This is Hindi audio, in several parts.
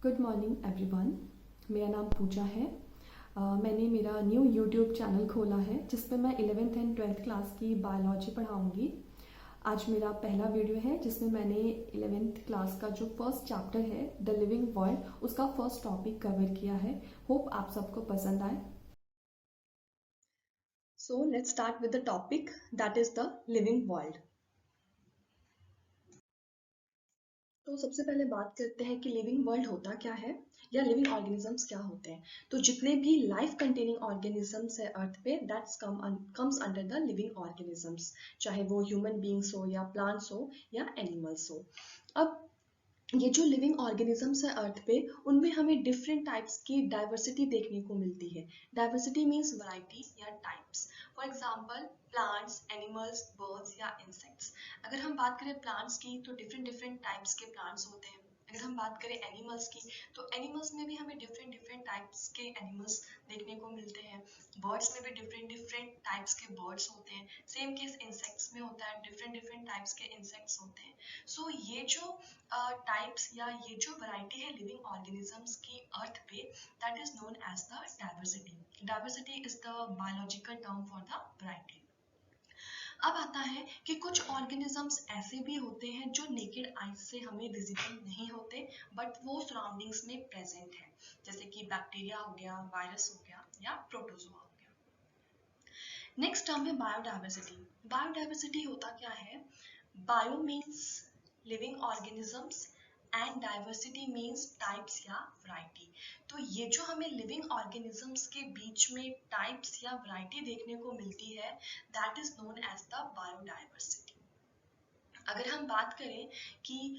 Good morning everyone. मेरा नाम पूजा है। मैंने मेरा न्यू यूट्यूब चैनल खोला है जिस पे मैं 11th एंड 12th क्लास की बायोलॉजी पढ़ाऊँगी। आज मेरा पहला वीडियो है जिसमें मैंने 11th क्लास का जो फर्स्ट चैप्टर है द लिविंग वर्ल्ड उसका फर्स्ट टॉपिक कवर किया है। होप आप सबको पसंद आए। So let's start with the topic that is the living world. तो सबसे पहले बात करते हैं कि लिविंग वर्ल्ड होता क्या है या लिविंग ऑर्गेनिजम्स क्या होते हैं। तो जितने भी लाइफ कंटेनिंग ऑर्गेनिजम्स है अर्थ पे that's comes under the living organisms, चाहे वो ह्यूमन बींग्स हो या प्लांट्स हो या एनिमल्स हो। अब ये जो लिविंग ऑर्गेनिजम्स है अर्थ पे उनमें हमें डिफरेंट टाइप्स की डाइवर्सिटी देखने को मिलती है। डाइवर्सिटी मीन्स वैरायटी या types. For example plants, animals, birds या इंसेक्ट्स। अगर हम बात करें प्लांट्स की तो डिफरेंट डिफरेंट टाइप्स के प्लांट्स होते हैं। अगर हम बात करें एनिमल्स की तो एनिमल्स में भी हमें डिफरेंट डिफरेंट टाइप्स के एनिमल्स देखने को मिलते हैं। बर्ड्स में भी डिफरेंट डिफरेंट टाइप्स के बर्ड्स होते हैं। सेम केस इंसेक्ट्स में होता है, डिफरेंट डिफरेंट टाइप्स के इंसेक्ट्स होते हैं। सो ये जो टाइप्स या ये जो वैरायटी है लिविंग ऑर्गेनिजम्स की अर्थ पे that is known as the diversity. Diversity is the biological term for the variety. अब आता है कि कुछ ऑर्गेनिजम्स ऐसे भी होते हैं जो नेकेड आईज से हमें विजिबल नहीं होते बट वो सराउंडिंग्स में प्रेजेंट है, जैसे कि बैक्टीरिया हो गया, वायरस हो गया या प्रोटोजोआ हो गया। नेक्स्ट टर्म है बायोडाइवर्सिटी। बायोडाइवर्सिटी होता क्या है? Bio means living organisms and diversity means types या वैरायटी। तो ये जो हमें लिविंग ऑर्गेनिजम्स के बीच में टाइप्स या वैरायटी देखने को मिलती है that is known as the biodiversity. अगर हम बात करें कि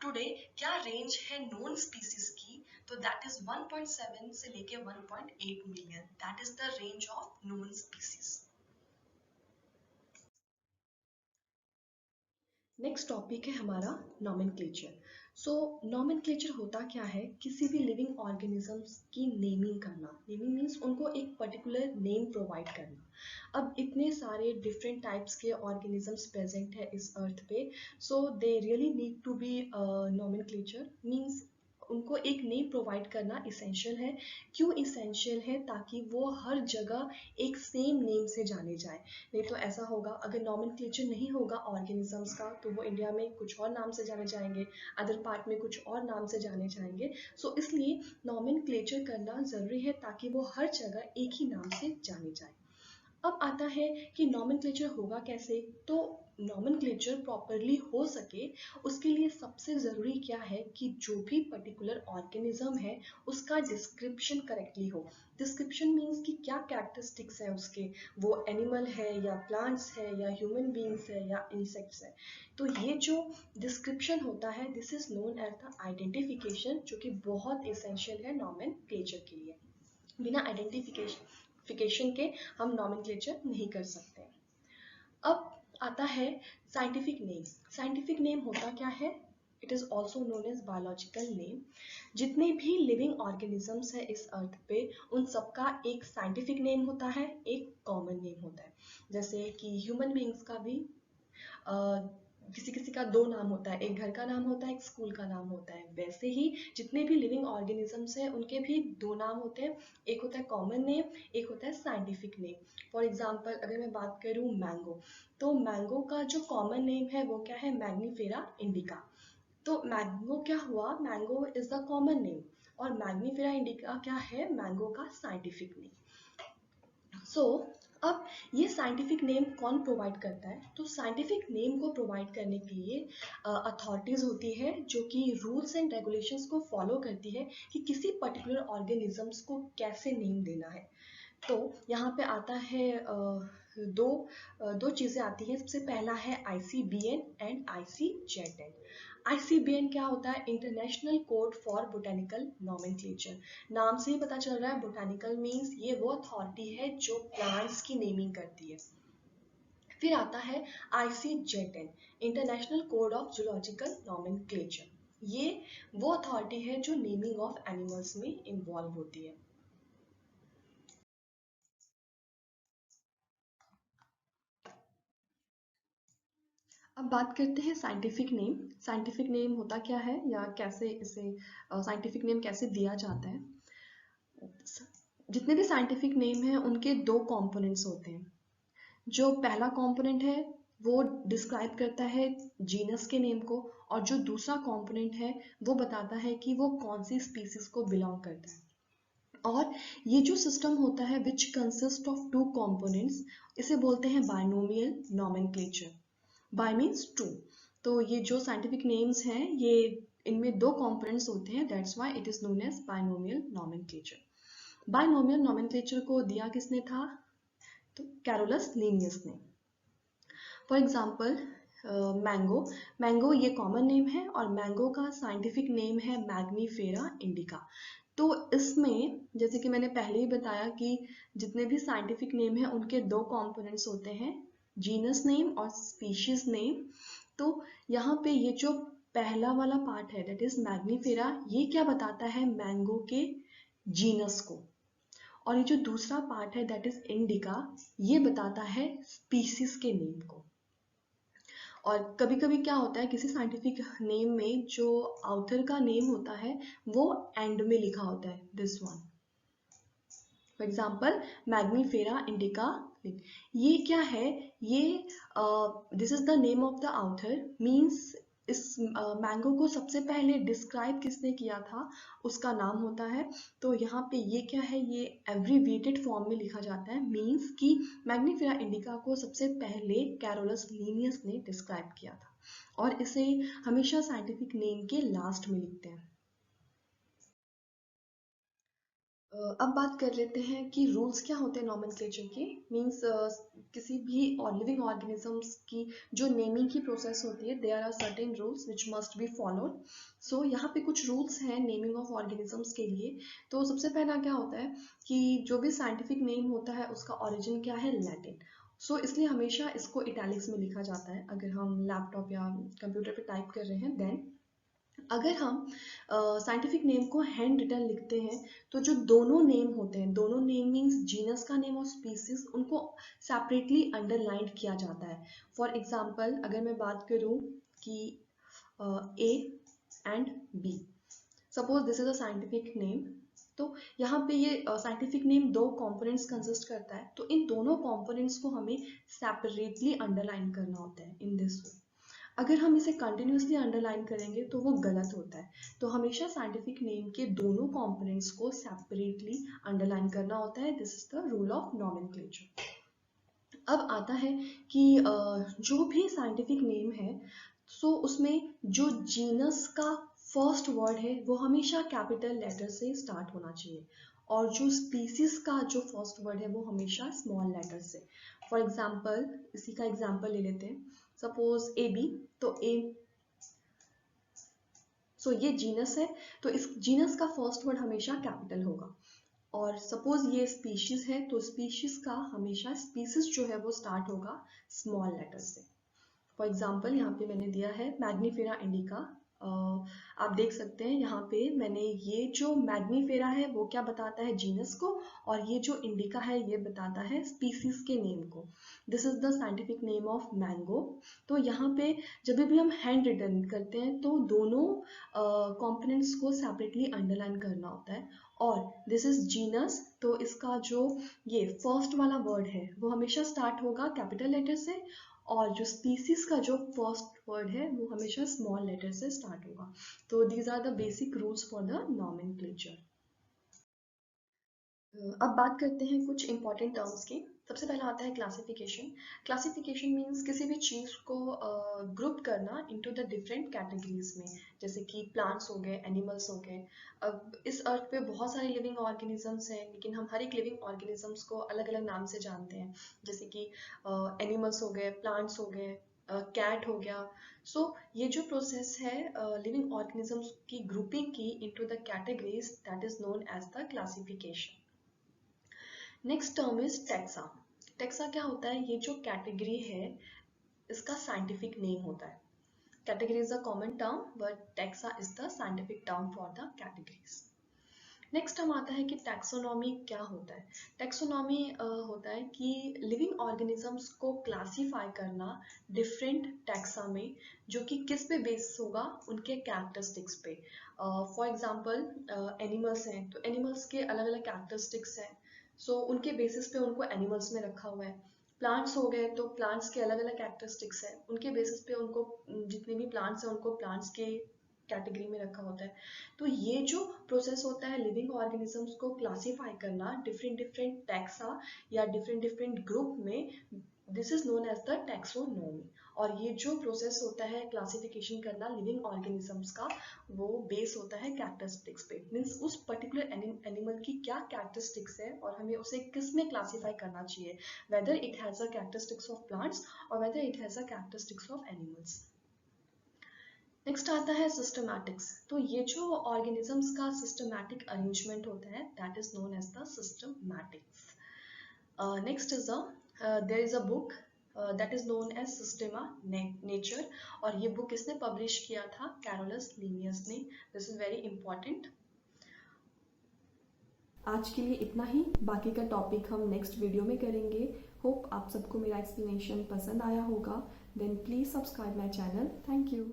टुडे क्या रेंज है नोन स्पीसीज की, तो दैट इज 1.7 से लेके 1.8 million. That is the range of known species. Next topic है हमारा नॉमेनक्लेचर। सो नॉमेनक्लेचर होता क्या है? किसी भी लिविंग ऑर्गेनिजम्स की नेमिंग करना। नेमिंग मीन्स उनको एक पर्टिकुलर नेम प्रोवाइड करना। अब इतने सारे डिफरेंट टाइप्स के ऑर्गेनिजम्स प्रेजेंट है इस अर्थ पे, so they really need to be nomenclature means उनको एक नेम प्रोवाइड करना इसेंशियल है। क्यों इसेंशियल है? ताकि वो हर जगह एक सेम नेम से जाने जाए। नहीं तो ऐसा होगा अगर नॉमेनक्लेचर नहीं होगा ऑर्गेनिजम्स का तो वो इंडिया में कुछ और नाम से जाने जाएंगे, अदर पार्ट में कुछ और नाम से जाने जाएंगे। सो इसलिए नॉमेनक्लेचर करना ज़रूरी है ताकि वो हर जगह एक ही नाम से जाने जाए। अब आता है कि नॉमेनक्लेचर होगा कैसे। तो नॉमेनक्लेचर प्रॉपरली हो सके उसके लिए सबसे ज़रूरी क्या है कि जो भी पर्टिकुलर ऑर्गेनिज्म है उसका डिस्क्रिप्शन करेक्टली हो। डिस्क्रिप्शन मीन्स कि क्या कैरेक्टरिस्टिक्स है उसके, वो एनिमल है या प्लांट्स है या ह्यूमन बींग्स है या इंसेक्ट्स है। तो ये जो डिस्क्रिप्शन होता है this is known as the identification, जो कि बहुत इसेंशियल है नॉमेनक्लेचर के लिए। बिना आइडेंटिफिकेशन के हम नॉमेनक्लेचर नहीं कर सकते। अब आता है साइंटिफिक नेम। साइंटिफिक नेम होता क्या है? It is also known as biological name. जितने भी लिविंग ऑर्गेनिजम्स है इस अर्थ पे उन सबका एक साइंटिफिक नेम होता है, एक कॉमन नेम होता है। जैसे कि ह्यूमन बींग्स का भी किसी किसी का दो नाम होता है, एक घर का नाम होता है, एक स्कूल का नाम होता है। वैसे ही जितने भी लिविंग ऑर्गेनिजम्स हैं उनके भी दो नाम होते हैं, एक होता है कॉमन नेम, एक होता है साइंटिफिक नेम। फॉर एग्जांपल अगर मैं बात करूँ मैंगो, तो मैंगो का जो कॉमन नेम है वो क्या है? Mangifera indica. तो मैंगो क्या हुआ? Mango is the common name और मैग्नीफेरा इंडिका क्या है? मैंगो का साइंटिफिक नेम। सो अब ये साइंटिफिक नेम कौन प्रोवाइड करता है? तो साइंटिफिक नेम को प्रोवाइड करने के लिए अथॉरिटीज होती है जो कि रूल्स एंड रेगुलेशंस को फॉलो करती है कि किसी पर्टिकुलर ऑर्गेनिजम्स को कैसे नेम देना है। तो यहाँ पे आता है दो चीज़ें आती हैं। सबसे पहला है ICBN एंड ICZN। ICBN क्या होता है? International code for botanical nomenclature. नाम से ही पता चल रहा है बोटेनिकल मीन्स ये वो अथॉरिटी है जो प्लांट्स की नेमिंग करती है। फिर आता है ICZN, international code of zoological nomenclature. ये वो अथॉरिटी है जो नेमिंग ऑफ एनिमल्स में इन्वॉल्व होती है। अब बात करते हैं साइंटिफिक नेम। साइंटिफिक नेम होता क्या है या कैसे इसे साइंटिफिक नेम कैसे दिया जाता है। जितने भी साइंटिफिक नेम हैं उनके दो कंपोनेंट्स होते हैं। जो पहला कंपोनेंट है वो डिस्क्राइब करता है जीनस के नेम को, और जो दूसरा कंपोनेंट है वो बताता है कि वो कौन सी स्पीसीज को बिलोंग करता है। और ये जो सिस्टम होता है which consist of two components, इसे बोलते हैं binomial nomenclature. Bi means two. तो ये जो साइंटिफिक नेम्स हैं ये इनमें दो कंपोनेंट्स होते हैं, that's why it is known as binomial nomenclature. Binomial nomenclature को दिया किसने था? तो कैरोलस लिनियस ने। For example mango. मैंगो ये कॉमन नेम है और मैंगो का साइंटिफिक नेम है मैग्नीफेरा इंडिका। तो इसमें जैसे कि मैंने पहले ही बताया कि जितने भी साइंटिफिक नेम हैं उनके दो कंपोनेंट्स होते हैं, जीनस नेम और स्पीशीज नेम। तो यहाँ पे ये जो पहला वाला पार्ट है दैट इज मैग्नीफेरा, ये क्या बताता है? मैंगो के जीनस को। और ये जो दूसरा पार्ट है दैट इज इंडिका, ये बताता है स्पीसीज के नेम को। और कभी कभी क्या होता है किसी साइंटिफिक नेम में जो ऑथर का नेम होता है वो एंड में लिखा होता है, this one. For example Mangifera indica, ये क्या है? ये this is the name of the author, means इस मैंगो को सबसे पहले डिस्क्राइब किसने किया था उसका नाम होता है। तो यहाँ पे ये क्या है? ये एब्रीविएटेड फॉर्म में लिखा जाता है, मीन्स कि मैग्नीफेरा इंडिका को सबसे पहले कैरोलस लिनियस ने डिस्क्राइब किया था, और इसे हमेशा साइंटिफिक नेम के लास्ट में लिखते हैं। अब बात कर लेते हैं कि रूल्स क्या होते हैं नॉमेनक्लेचर के। मींस किसी भी और लिविंग ऑर्गेनिजम्स की जो नेमिंग की प्रोसेस होती है, there are certain rules which must be followed. So यहाँ पे कुछ रूल्स हैं नेमिंग ऑफ ऑर्गेनिजम्स के लिए। तो सबसे पहला क्या होता है कि जो भी साइंटिफिक नेम होता है उसका ऑरिजिन क्या है? लैटिन। सो इसलिए हमेशा इसको इटैलिक्स में लिखा जाता है अगर हम लैपटॉप या कंप्यूटर पे टाइप कर रहे हैं। देन अगर हम साइंटिफिक नेम को हैंड रिटन लिखते हैं तो जो दोनों नेम होते हैं, दोनों नेम मीन्स जीनस का नेम और स्पीसीज, उनको सेपरेटली अंडरलाइंड किया जाता है। फॉर एग्जाम्पल अगर मैं बात करूं कि A and B, suppose this is a scientific name. तो यहाँ पे ये साइंटिफिक नेम दो कंपोनेंट्स कंसिस्ट करता है, तो इन दोनों कंपोनेंट्स को हमें सेपरेटली अंडरलाइन करना होता है इन दिस वे। अगर हम इसे कंटिन्यूसली अंडरलाइन करेंगे तो वो गलत होता है। तो हमेशा साइंटिफिक नेम के दोनों कंपोनेंट्स को सेपरेटली अंडरलाइन करना होता है। This is the rule of nomenclature. अब आता है कि जो भी साइंटिफिक नेम है सो उसमें जो जीनस का फर्स्ट वर्ड है वो हमेशा कैपिटल लेटर से स्टार्ट होना चाहिए, और जो स्पीसीज का जो फर्स्ट वर्ड है वो हमेशा स्मॉल लेटर से। फॉर एग्जाम्पल इसी का एग्जाम्पल ले लेते हैं, सपोज ए बी। तो ए, सो ये जीनस है, तो इस जीनस का फर्स्ट वर्ड हमेशा कैपिटल होगा। और सपोज ये स्पीशीज है तो स्पीशीज का हमेशा स्पीसीज जो है वो स्टार्ट होगा स्मॉल लेटर से। फॉर एग्जाम्पल यहाँ पे मैंने दिया है मैग्नीफेरा इंडिका। आप देख सकते हैं यहाँ पे मैंने ये जो मैग्नीफेरा है वो क्या बताता है? जीनस को, और ये जो इंडिका है ये बताता है स्पीसीज के नेम को। This is the scientific name of mango. तो यहाँ पे जब भी हम हैंड रिटन करते हैं तो दोनों कंपोनेंट्स को सेपरेटली अंडरलाइन करना होता है। और दिस इज जीनस, तो इसका जो ये फर्स्ट वाला वर्ड है वो हमेशा स्टार्ट होगा कैपिटल लेटर से, और जो स्पीसीज का जो फर्स्ट वर्ड है वो हमेशा स्मॉल लेटर से स्टार्ट होगा। तो these are the basic rules for the nomenclature. अब बात करते हैं कुछ इंपॉर्टेंट टर्म्स की। सबसे पहला आता है क्लासिफिकेशन। क्लासिफिकेशन मीन्स किसी भी चीज़ को ग्रुप करना इनटू द डिफरेंट कैटेगरीज में, जैसे कि प्लांट्स हो गए, एनिमल्स हो गए। अब इस अर्थ पे बहुत सारे लिविंग ऑर्गेनिजम्स हैं, लेकिन हम हर एक लिविंग ऑर्गेनिजम्स को अलग अलग नाम से जानते हैं, जैसे कि एनिमल्स हो गए, प्लांट्स हो गए, कैट हो गया। सो ये जो प्रोसेस है लिविंग ऑर्गेनिजम्स की ग्रुपिंग की into the categories, that is known as the classification. Next term is taxa. Taxa क्या होता है? ये जो कैटेगरी है इसका साइंटिफिक नेम होता है। Category is a common term but taxa is the scientific term for the categories. Next हम आता है कि टैक्सोनॉमी क्या होता है। टैक्सोनॉमी होता है कि लिविंग ऑर्गेनिजम्स को क्लासीफाई करना डिफरेंट टैक्सा में, जो कि किस पे बेस होगा, उनके कैरेक्टरिस्टिक्स पे। फॉर एग्जांपल एनिमल्स हैं तो एनिमल्स के अलग अलग कैरेक्टरिस्टिक्स हैं, सो उनके बेसिस पे उनको एनिमल्स में रखा हुआ है। प्लांट्स हो गए तो प्लांट्स के अलग अलग कैरेक्टरिस्टिक्स हैं, उनके बेसिस पे उनको जितने भी प्लांट्स हैं उनको प्लांट्स के कैटेगरी में रखा होता है। तो ये जो प्रोसेस होता है लिविंग ऑर्गेनिजम्स को क्लासीफाई करना डिफरेंट डिफरेंट टैक्सा या डिफरेंट डिफरेंट ग्रुप में, this is known as the taxonomy. और ये जो प्रोसेस होता है क्लासिफिकेशन करना लिविंग ऑर्गेनिजम्स का, वो बेस होता है कैरेक्टरिस्टिक्स पे। मीन्स उस पर्टिकुलर एनिमल की क्या कैरेक्टरिस्टिक्स है और हमें उसे किस में क्लासीफाई करना चाहिए, whether it has a characteristics of plants और whether it has a characteristics of animals. Next आता है सिस्टमैटिक्स। तो ये जो ऑर्गेनिजम्स का सिस्टमैटिक अरेंजमेंट होता है that is known as the systematics. Next is there is a book that is known as Systema Nature, और ये बुक इसने पब्लिश किया था कैरोलस लिनियस ने। This is very important. आज के लिए इतना ही, बाकी का टॉपिक हम नेक्स्ट वीडियो में करेंगे। होप आप सबको मेरा एक्सप्लेनेशन पसंद आया होगा। Then please subscribe my channel. Thank you.